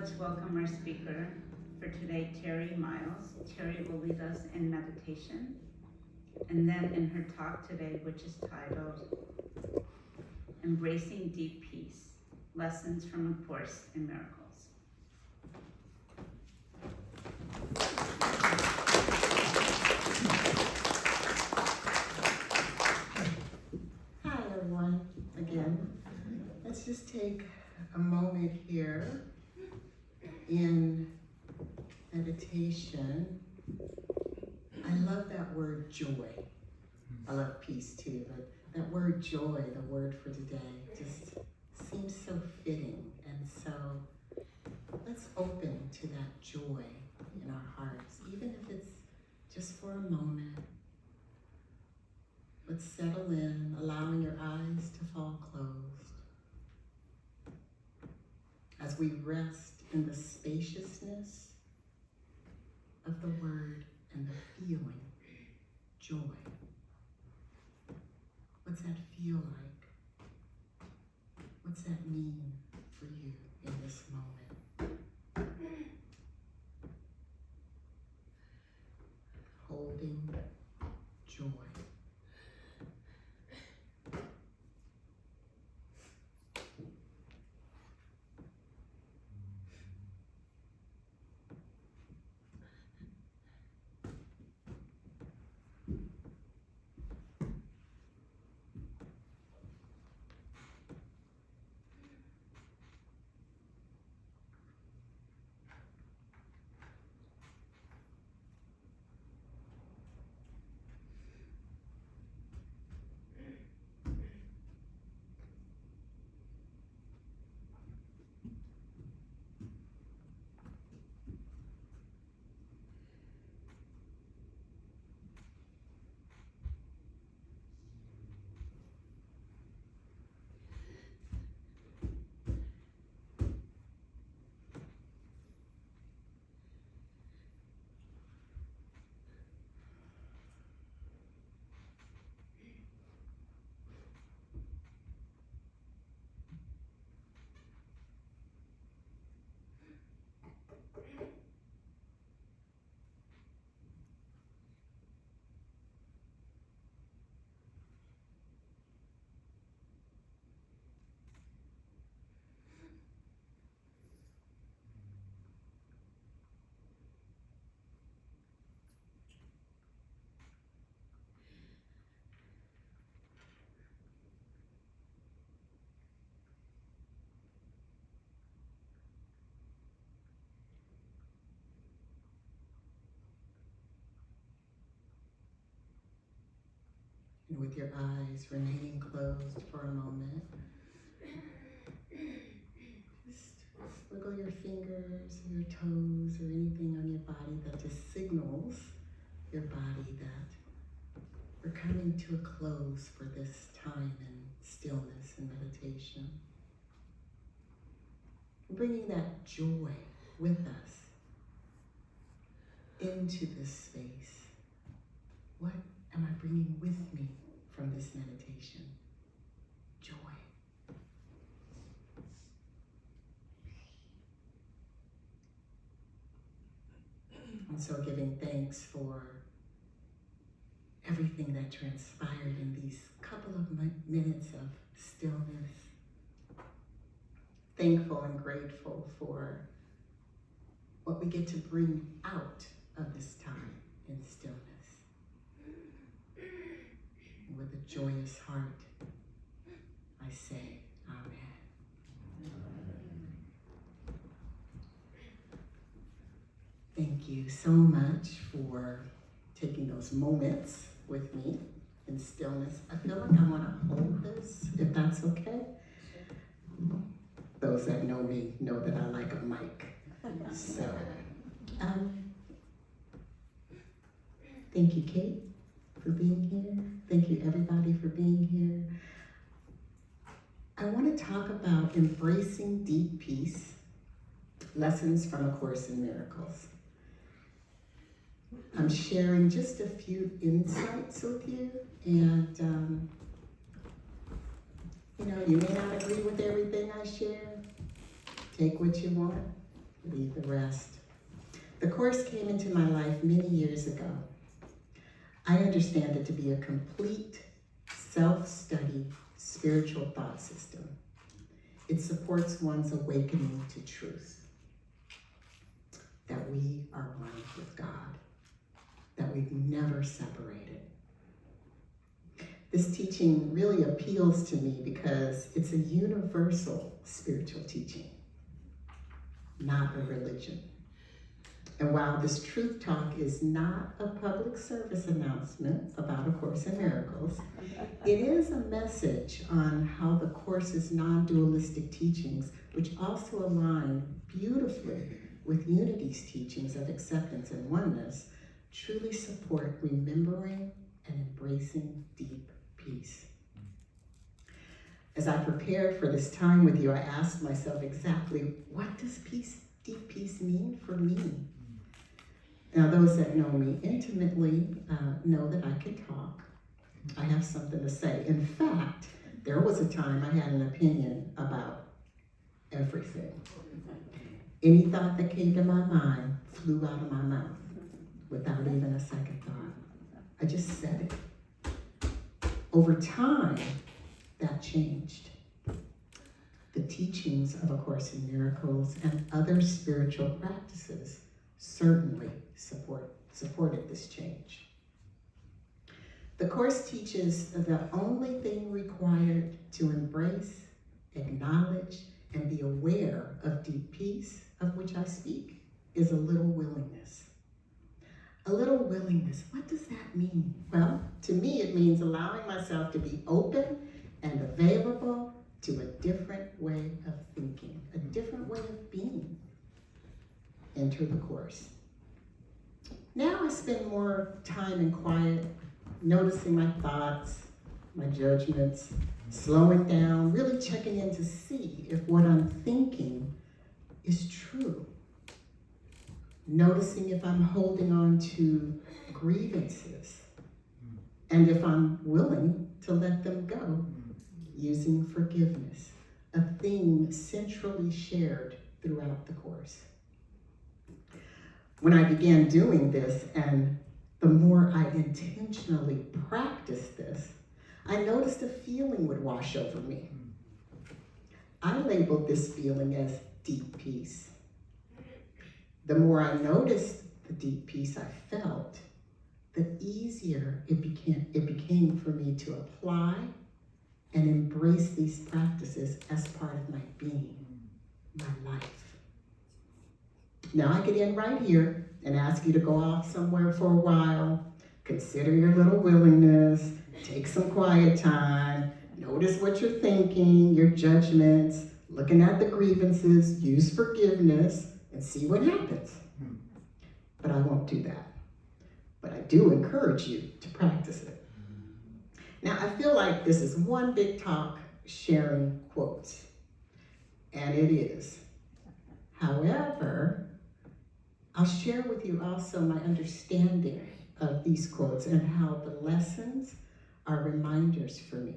let's welcome our speaker for today, Terri Miles. Terri will lead us in meditation, and then in her talk today, which is titled Embracing Deep Peace, Lessons from A Course in Miracles. Hi everyone, again. Let's just take a moment here in meditation. I love that word joy. I love peace too, but that word joy, the word for today, just seems so fitting. And so let's open to that joy in our hearts, even if it's just for a moment. Let's settle in, allowing your eyes to fall closed. As we rest in the spaciousness of the word and the feeling, joy. What's that feel like? What's that mean for you in this moment? Holding joy. And with your eyes remaining closed for a moment, just wiggle your fingers or your toes or anything on your body that just signals your body that we're coming to a close for this time in stillness and meditation. Bringing that joy with us into this space. What am I bringing with me from this meditation? Joy. And so giving thanks for everything that transpired in these couple of minutes of stillness. Thankful and grateful for what we get to bring out of this time in stillness. And with a joyous heart, I say, Amen. Thank you so much for taking those moments with me in stillness. I feel like I want to hold this, if that's okay. Those that know me know that I like a mic. So, thank you, Kate, for being here. Thank you, everybody, for being here. I want to talk about embracing deep peace, lessons from A Course in Miracles. I'm sharing just a few insights with you, and you may not agree with everything I share. Take what you want, leave the rest. The Course came into my life many years ago. I understand it to be a complete self-study spiritual thought system. It supports one's awakening to truth, that we are one with God, that we've never separated. This teaching really appeals to me because it's a universal spiritual teaching, not a religion. And while this truth talk is not a public service announcement about A Course in Miracles, it is a message on how the Course's non-dualistic teachings, which also align beautifully with Unity's teachings of acceptance and oneness, truly support remembering and embracing deep peace. As I prepared for this time with you, I asked myself exactly, what does deep peace mean for me? Now, those that know me intimately know that I can talk. I have something to say. In fact, there was a time I had an opinion about everything. Any thought that came to my mind flew out of my mouth without even a second thought. I just said it. Over time, that changed. The teachings of A Course in Miracles and other spiritual practices certainly supported this change. The Course teaches the only thing required to embrace, acknowledge, and be aware of deep peace of which I speak is a little willingness. A little willingness, what does that mean? Well, to me it means allowing myself to be open and available to a different way of thinking, a different way of being. Enter the Course. Now I spend more time in quiet, noticing my thoughts, my judgments, slowing down, really checking in to see if what I'm thinking is true. Noticing if I'm holding on to grievances and if I'm willing to let them go, using forgiveness, a theme centrally shared throughout the Course. When I began doing this, and the more I intentionally practiced this, I noticed a feeling would wash over me. I labeled this feeling as deep peace. The more I noticed the deep peace I felt, the easier it became for me to apply and embrace these practices as part of my being, my life. Now I could end right here and ask you to go off somewhere for a while, consider your little willingness, take some quiet time, notice what you're thinking, your judgments, looking at the grievances, use forgiveness, and see what happens. But I won't do that. But I do encourage you to practice it. Now, I feel like this is one big talk sharing quotes, and it is. However, I'll share with you also my understanding of these quotes and how the lessons are reminders for me.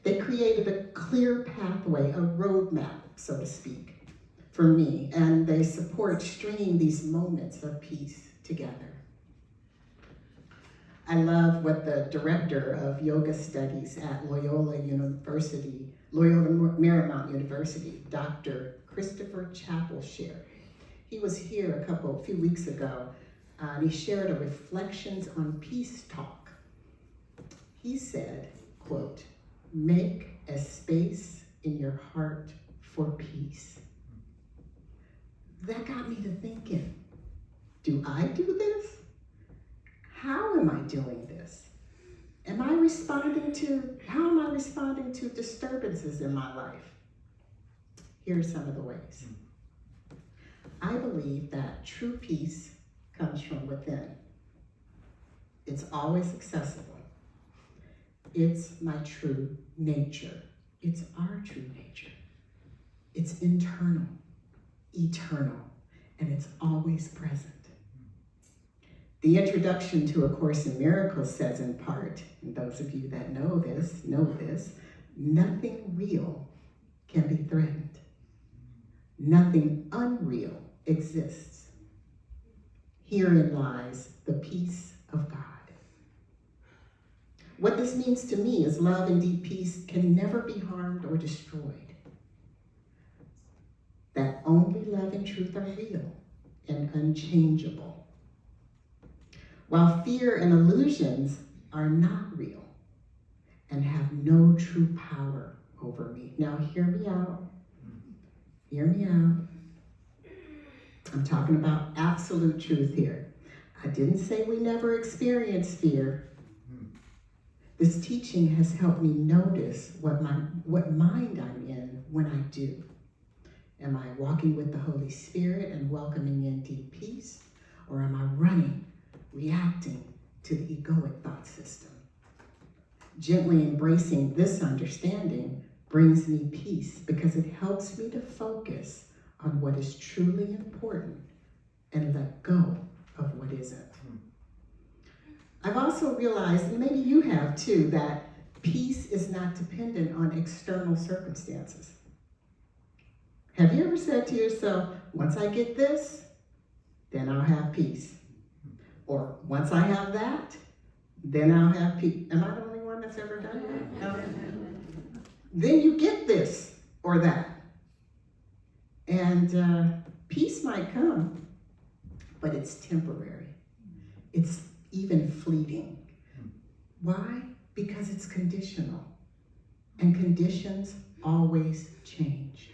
They created a clear pathway, a roadmap, so to speak, for me, and they support stringing these moments of peace together. I love what the director of yoga studies at Loyola Marymount University, Dr. Christopher Chappell shared. He was here a few weeks ago, and he shared a reflections on peace talk. He said, quote, "Make a space in your heart for peace." That got me to thinking, do I do this? How am I doing this? How am I responding to disturbances in my life? Here are some of the ways. I believe that true peace comes from within. It's always accessible. It's my true nature. It's our true nature. It's internal, eternal, and it's always present. The introduction to A Course in Miracles says in part, and those of you that know this, nothing real can be threatened. Nothing unreal exists. Herein lies the peace of God. What this means to me is love and deep peace can never be harmed or destroyed. That only love and truth are real and unchangeable. While fear and illusions are not real and have no true power over me. Now hear me out. Hear me out. I'm talking about absolute truth here. I didn't say we never experience fear. This teaching has helped me notice what mind I'm in when I do. Am I walking with the Holy Spirit and welcoming in deep peace? Or am I running, reacting to the egoic thought system? Gently embracing this understanding brings me peace because it helps me to focus on what is truly important and let go of what isn't. I've also realized, and maybe you have too, that peace is not dependent on external circumstances. Have you ever said to yourself, once I get this, then I'll have peace? Or once I have that, then I'll have peace. Am I the only one that's ever done that? No. Then you get this or that. And peace might come, but it's temporary. It's even fleeting. Why? Because it's conditional. And conditions always change.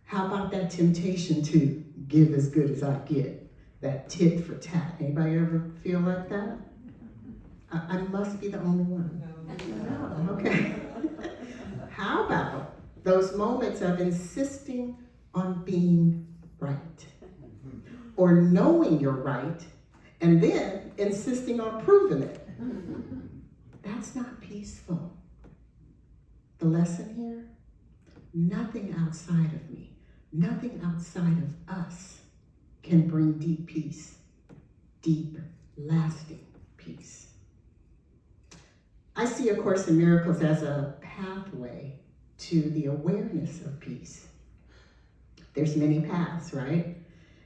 How about that temptation to give as good as I get? That tit for tat. Anybody ever feel like that? I must be the only one. No. Okay. How about those moments of insisting on being right? Or knowing you're right, and then insisting on proving it. That's not peaceful. The lesson here, nothing outside of me, nothing outside of us can bring deep peace, deep, lasting peace. I see A Course in Miracles as a pathway to the awareness of peace. There's many paths, right?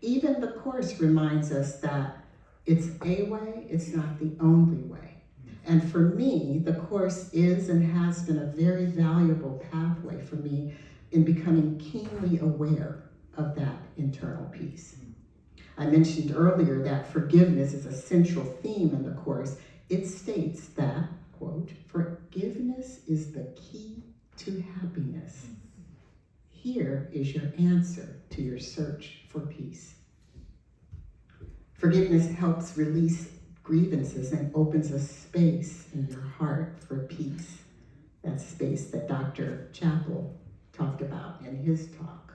Even the Course reminds us that it's a way, it's not the only way. And for me, the Course is and has been a very valuable pathway for me in becoming keenly aware of that internal peace. I mentioned earlier that forgiveness is a central theme in the Course. It states that, quote, forgiveness is the key to happiness. Here is your answer to your search for peace. Forgiveness helps release grievances and opens a space in your heart for peace. That space that Dr. Chappell talked about in his talk.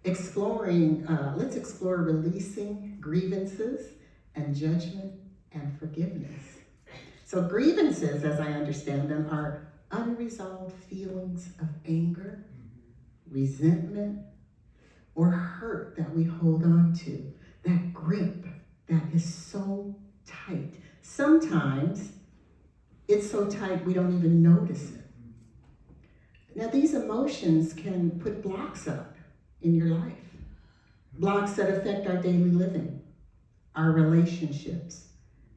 Let's explore releasing grievances and judgment and forgiveness. So grievances, as I understand them, are unresolved feelings of anger, resentment, or hurt that we hold on to. That grip that is so tight. Sometimes it's so tight we don't even notice it. Now these emotions can put blocks up in your life. Blocks that affect our daily living, our relationships.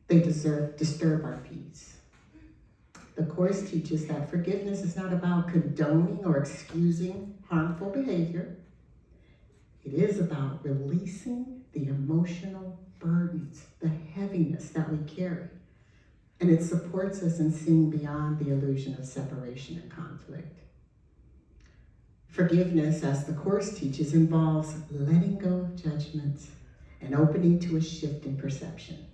They disturb our peace. The Course teaches that forgiveness is not about condoning or excusing harmful behavior. It is about releasing the emotional burdens, the heaviness that we carry. And it supports us in seeing beyond the illusion of separation and conflict. Forgiveness, as the Course teaches, involves letting go of judgments and opening to a shift in perception.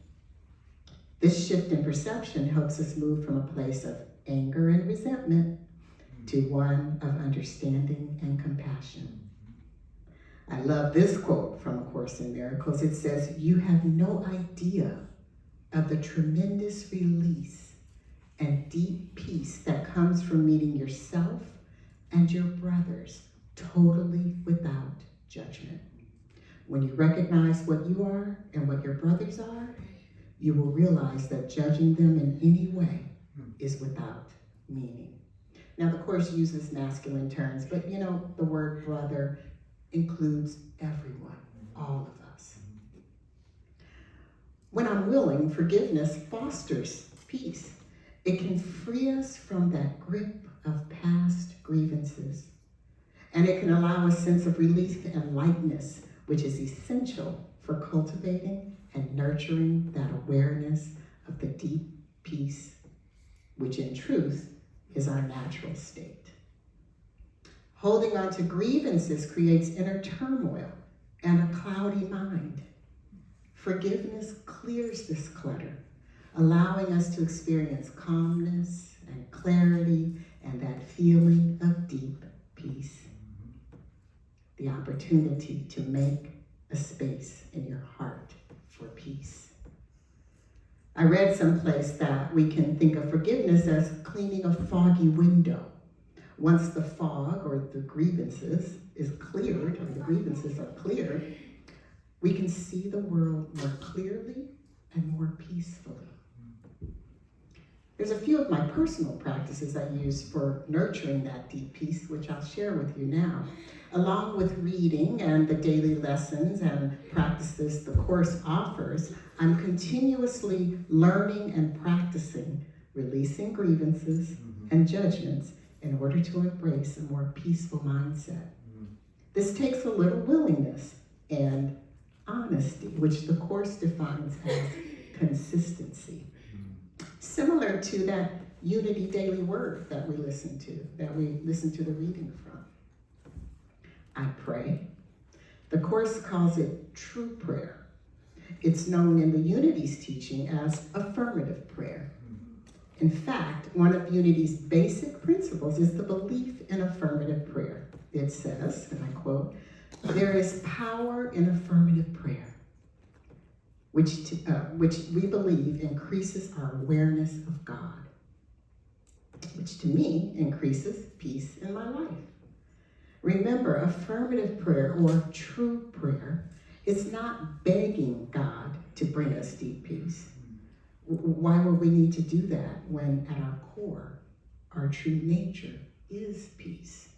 This shift in perception helps us move from a place of anger and resentment to one of understanding and compassion. I love this quote from A Course in Miracles. It says, "You have no idea of the tremendous release and deep peace that comes from meeting yourself and your brothers totally without judgment. When you recognize what you are and what your brothers are, you will realize that judging them in any way is without meaning." Now, the Course uses masculine terms, but you know, the word brother includes everyone, all of us. When I'm willing, forgiveness fosters peace. It can free us from that grip of past grievances, and it can allow a sense of relief and lightness, which is essential for cultivating and nurturing that awareness of the deep peace, which in truth is our natural state. Holding on to grievances creates inner turmoil and a cloudy mind. Forgiveness clears this clutter, allowing us to experience calmness and clarity and that feeling of deep peace. The opportunity to make a space in your heart for peace. I read someplace that we can think of forgiveness as cleaning a foggy window. Once the fog or the grievances is cleared, or the grievances are cleared, we can see the world more clearly and more peacefully. There's a few of my personal practices I use for nurturing that deep peace, which I'll share with you now. Along with reading and the daily lessons and practices the Course offers, I'm continuously learning and practicing releasing grievances and judgments in order to embrace a more peaceful mindset. This takes a little willingness and honesty, which the Course defines as consistency. Similar to that Unity Daily Word that we listen to the reading from. I pray. The Course calls it true prayer. It's known in the Unity's teaching as affirmative prayer. In fact, one of Unity's basic principles is the belief in affirmative prayer. It says, and I quote, "There is power in affirmative prayer, which we believe increases our awareness of God, which to me increases peace in my life." Remember, affirmative prayer or true prayer is not begging God to bring us deep peace. Why would we need to do that when at our core, our true nature is peace?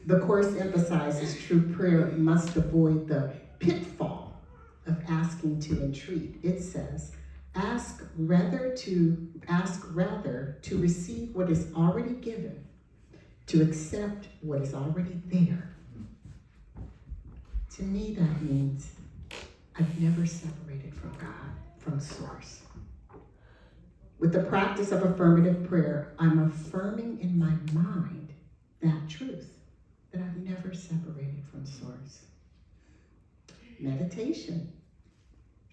The Course emphasizes true prayer must avoid the pitfall of asking to entreat. It says, ask rather to receive what is already given, to accept what is already there. To me, that means I've never separated from God, from Source. With the practice of affirmative prayer, I'm affirming in my mind that truth, that I've never separated from Source. Meditation,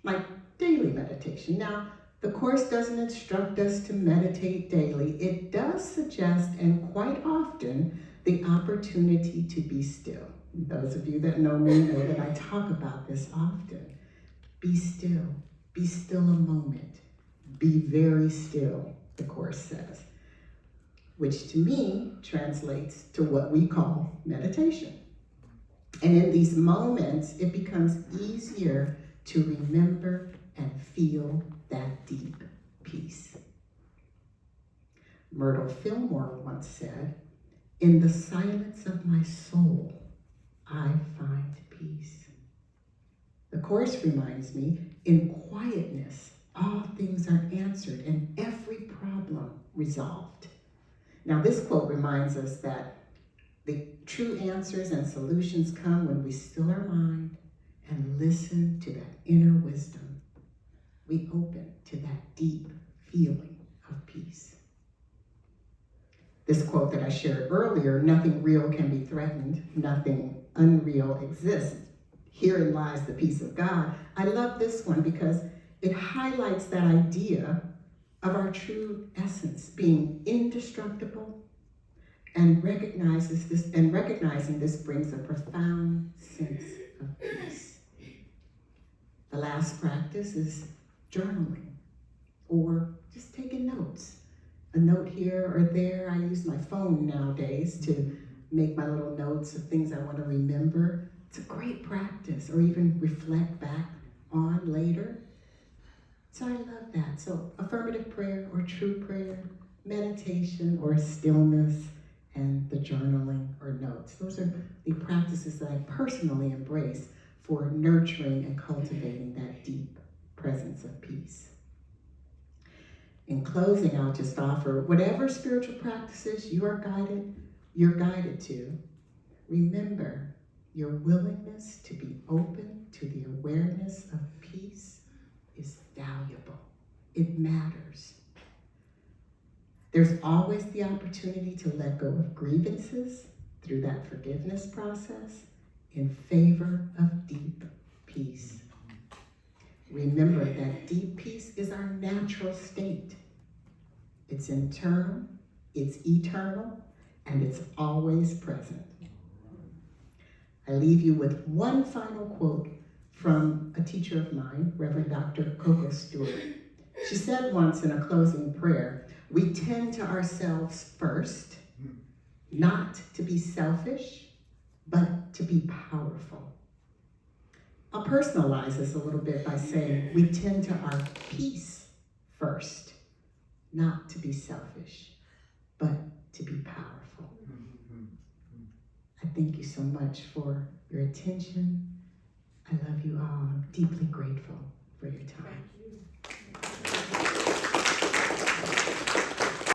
like daily meditation. Now, the Course doesn't instruct us to meditate daily. It does suggest, and quite often, the opportunity to be still. Those of you that know me know that I talk about this often. Be still. Be still a moment. Be very still, the Course says, which to me translates to what we call meditation. And in these moments, it becomes easier to remember and feel that deep peace. Myrtle Fillmore once said, "In the silence of my soul, I find peace." The Course reminds me, in quietness, all things are answered and every problem resolved. Now, this quote reminds us that the true answers and solutions come when we still our mind and listen to that inner wisdom. We open to that deep feeling of peace. This quote that I shared earlier, "Nothing real can be threatened, nothing unreal exists. Herein lies the peace of God." I love this one because it highlights that idea of our true essence being indestructible, and recognizing this brings a profound sense of peace. The last practice is journaling or just taking notes. A note here or there. I use my phone nowadays to make my little notes of things I want to remember. It's a great practice, or even reflect back on later. So I love that. So affirmative prayer or true prayer, meditation or stillness and the journaling or notes. Those are the practices that I personally embrace for nurturing and cultivating that deep presence of peace. In closing, I'll just offer whatever spiritual practices you're guided to, remember your willingness to be open to the awareness of peace is valuable. It matters. There's always the opportunity to let go of grievances through that forgiveness process in favor of deep peace. Remember that deep peace is our natural state. It's internal, it's eternal, and it's always present. I leave you with one final quote from a teacher of mine, Reverend Dr. Coco Stewart. She said once in a closing prayer, we tend to ourselves first, not to be selfish, but to be powerful. I'll personalize this a little bit by saying we tend to our peace first, not to be selfish, but to be powerful. I thank you so much for your attention. I love you all. I'm deeply grateful for your time.